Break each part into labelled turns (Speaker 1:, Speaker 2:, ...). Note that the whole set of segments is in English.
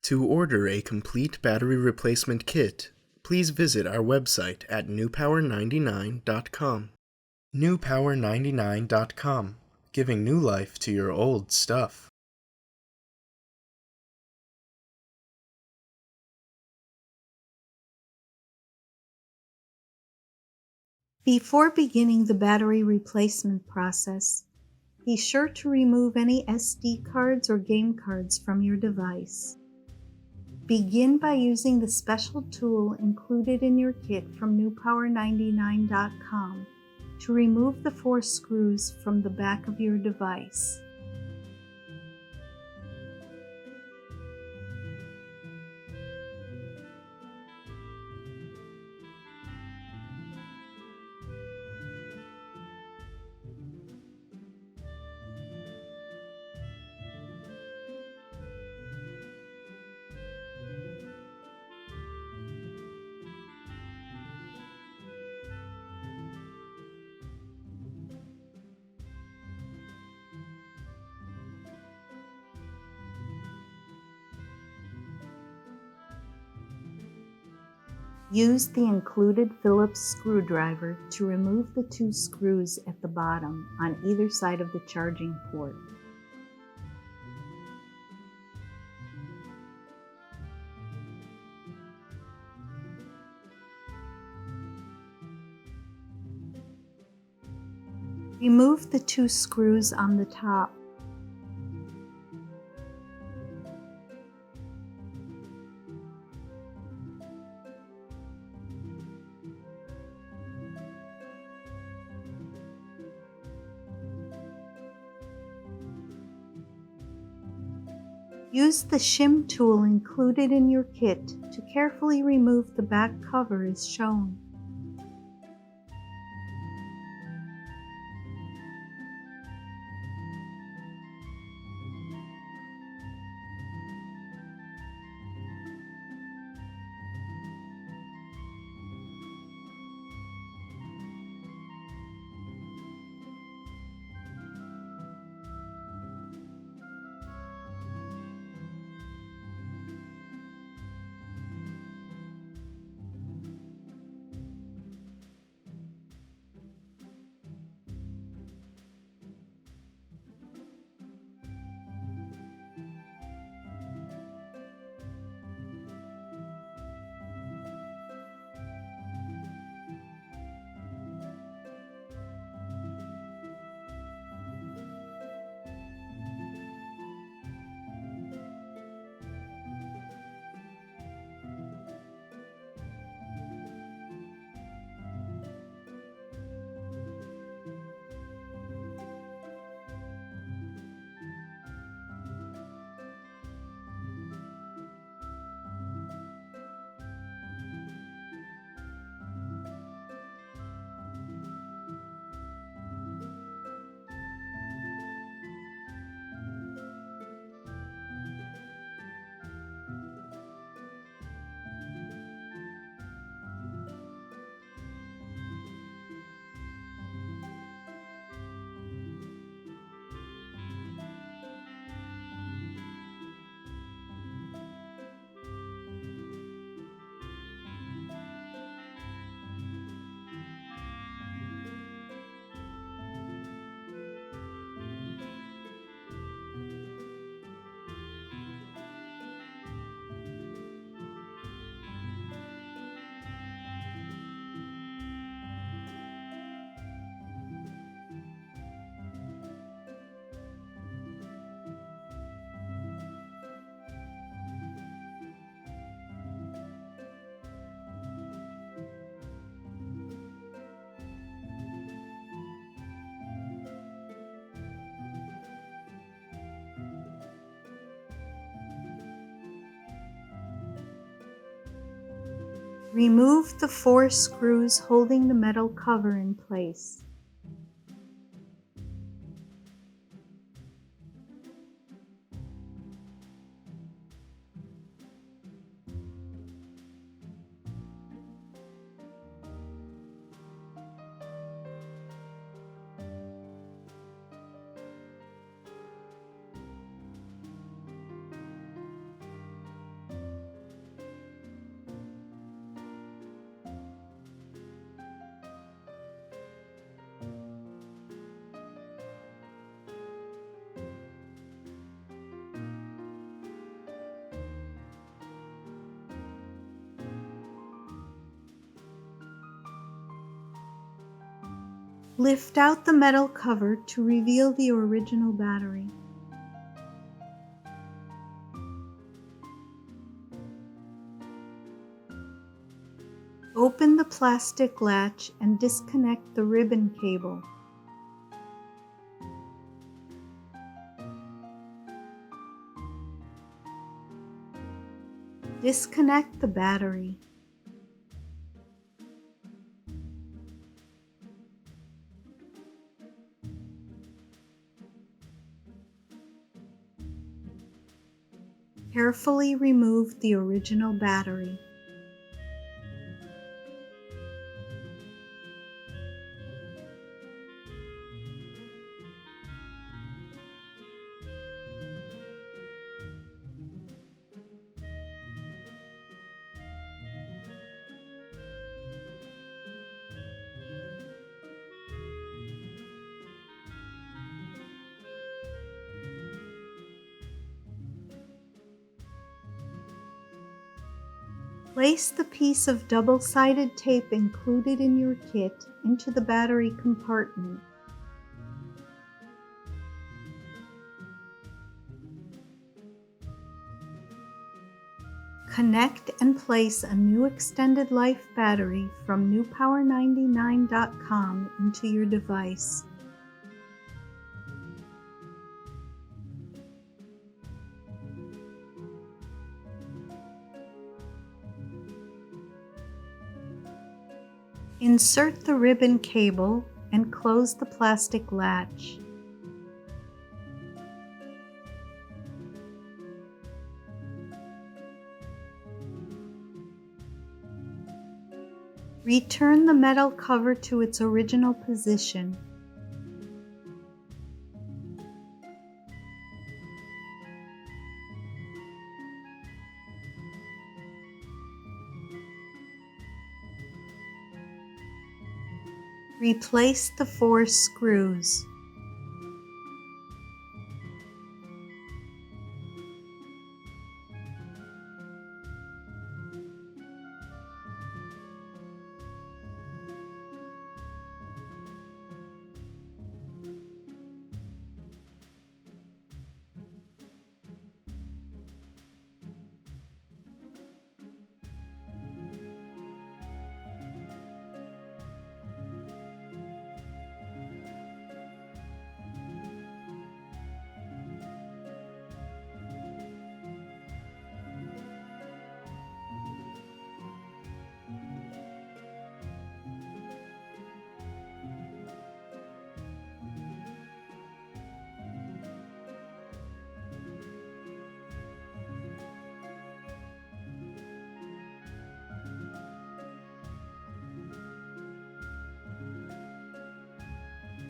Speaker 1: To order a complete battery replacement kit, please visit our website at newpower99.com. Newpower99.com, giving new life to your old stuff.
Speaker 2: Before beginning the battery replacement process, be sure to remove any SD cards or game cards from your device. Begin by using the special tool included in your kit from newpower99.com to remove the 4 screws from the back of your device. Use the included Phillips screwdriver to remove the 2 screws at the bottom on either side of the charging port. Remove the 2 screws on the top. Use the shim tool included in your kit to carefully remove the back cover as shown. Remove the 4 screws holding the metal cover in place. Lift out the metal cover to reveal the original battery. Open the plastic latch and disconnect the ribbon cable. Disconnect the battery. Carefully remove the original battery. Place the piece of double-sided tape included in your kit into the battery compartment. Connect and place a new extended life battery from newpower99.com into your device. Insert the ribbon cable and close the plastic latch. Return the metal cover to its original position. Replace the 4 screws.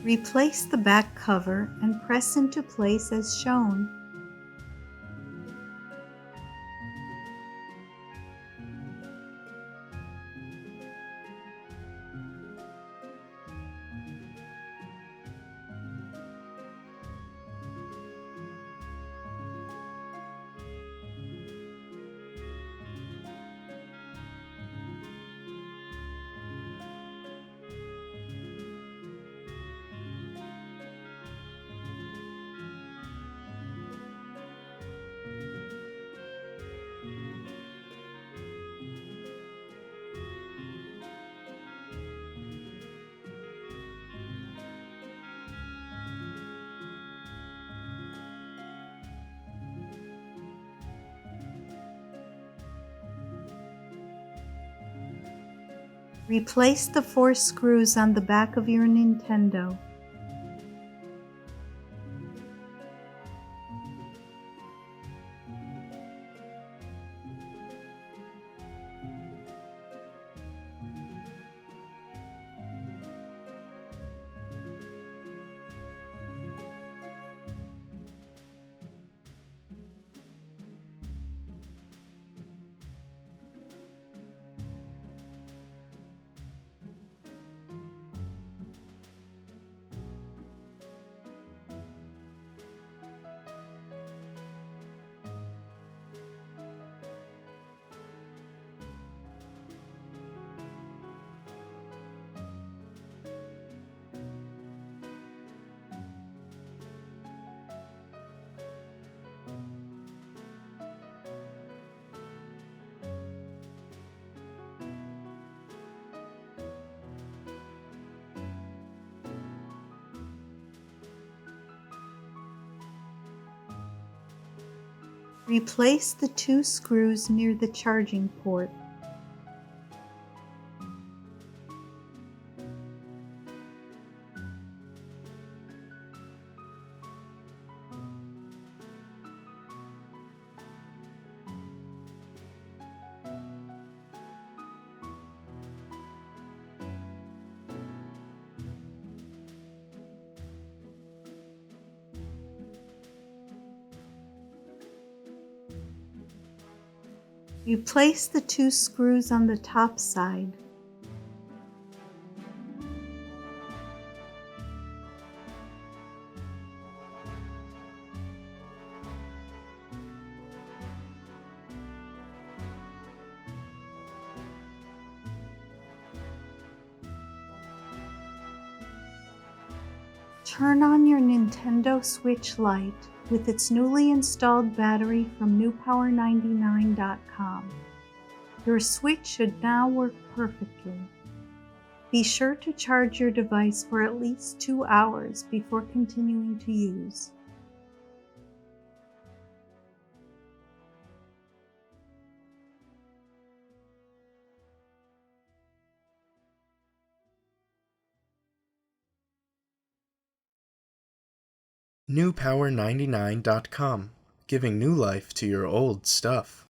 Speaker 2: Replace the back cover and press into place as shown. Replace the 4 screws on the back of your Nintendo. Replace the 2 screws near the charging port. Replace the 2 screws on the top side. Turn on your Nintendo Switch Lite with its newly installed battery from newpower99.com. Your Switch should now work perfectly. Be sure to charge your device for at least 2 hours before continuing to use.
Speaker 1: newpower99.com, giving new life to your old stuff.